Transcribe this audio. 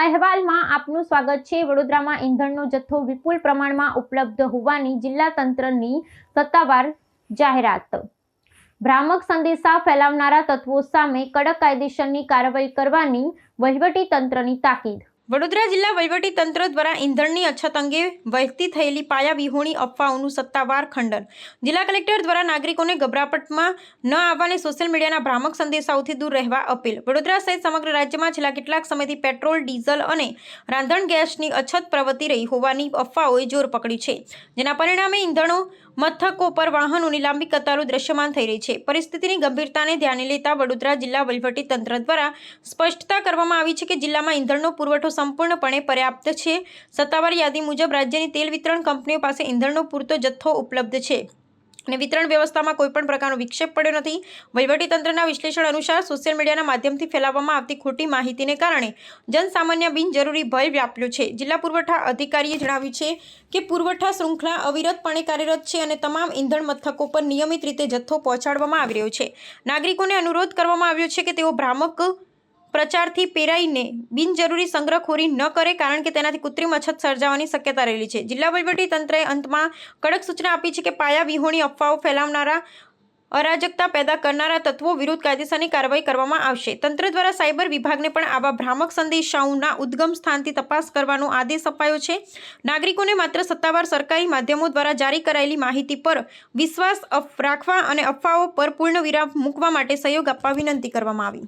અહેવાલમાં આપનું સ્વાગત છે। વડોદરામાં ઈંધણનો જથ્થો વિપુલ પ્રમાણમાં ઉપલબ્ધ હોવાની જિલ્લા તંત્રની સત્તાવાર જાહેરાત। ભ્રામક સંદેશા ફેલાવનારા તત્વો સામે કડક કાયદેસરની કાર્યવાહી કરવાની વહીવટી તંત્રની તાકીદ। વડોદરા જિલ્લા વહીવટી તંત્ર દ્વારા ઈંધણની અછત અંગે વહેતી થયેલી પાયાવિહોણી અફવાઓનું સત્તાવાર ખંડન। જિલ્લા કલેક્ટર દ્વારા નાગરિકોને ગભરાપટમાં ન આવવાને સોશિયલ મીડિયાના ભ્રામક સંદેશાઓથી દૂર રહેવા અપીલ। વડોદરા સહિત સમગ્ર રાજ્યમાં છેલ્લા કેટલાક સમયથી પેટ્રોલ, ડીઝલ અને રાંધણ ગેસની અછત પ્રવર્તી રહી હોવાની અફવાઓએ જોર પકડી છે, જેના પરિણામે ઈંધણો મથકો પર વાહનોની લાંબી કતારો દ્રશ્યમાન થઈ રહી છે। પરિસ્થિતિની ગંભીરતાને ધ્યાને લેતા વડોદરા જિલ્લા વહીવટી તંત્ર દ્વારા સ્પષ્ટતા કરવામાં આવી છે કે જિલ્લામાં ઈંધણનો પુરવઠો સંપૂર્ણપણે પર્યાપ્ત છે। સત્તાવાર યાદી મુજબ રાજ્યની તેલ વિતરણ કંપનીઓ પાસે ઈંધણનો પૂરતો જથ્થો ઉપલબ્ધ છે અને વિતરણ વ્યવસ્થામાં કોઈપણ પ્રકારનો વિક્ષેપ પડ્યો નથી। વહીવટી તંત્રના વિશ્લેષણ અનુસાર સોશિયલ મીડિયાના માધ્યમથી ફેલાવવામાં આવતી ખોટી માહિતીને કારણે જનસામાન્ય બિનજરૂરી ભય વ્યાપ્યો છે। જિલ્લા પુરવઠા અધિકારીએ જણાવ્યું છે કે પુરવઠા શૃંખલા અવિરતપણે કાર્યરત છે અને તમામ ઈંધણ મથકો પર નિયમિત રીતે જથ્થો પહોંચાડવામાં આવી રહ્યો છે। નાગરિકોને અનુરોધ કરવામાં આવ્યો છે કે તેઓ ભ્રામક પ્રચારથી પેરાઈને બિનજરૂરી સંગ્રહખોરી ન કરે, કારણ કે તેનાથી કૃત્રિમ અછત સર્જાવાની શક્યતા રહેલી છે। જિલ્લા વહીવટી તંત્રએ અંતમાં કડક સૂચના આપી છે કે પાયાવિહોણી અફવાઓ ફેલાવનારા, અરાજકતા પેદા કરનારા તત્વો વિરુદ્ધ કાયદેસરની કાર્યવાહી કરવામાં આવશે। તંત્ર દ્વારા સાયબર વિભાગને પણ આવા ભ્રામક સંદેશાઓના ઉદ્ગમ સ્થાનથી તપાસ કરવાનો આદેશ અપાયો છે। નાગરિકોને માત્ર સત્તાવાર સરકારી માધ્યમો દ્વારા જારી કરાયેલી માહિતી પર વિશ્વાસ રાખવા અને અફવાઓ પર પૂર્ણ વિરામ મૂકવા માટે સહયોગ આપવા વિનંતી કરવામાં આવી।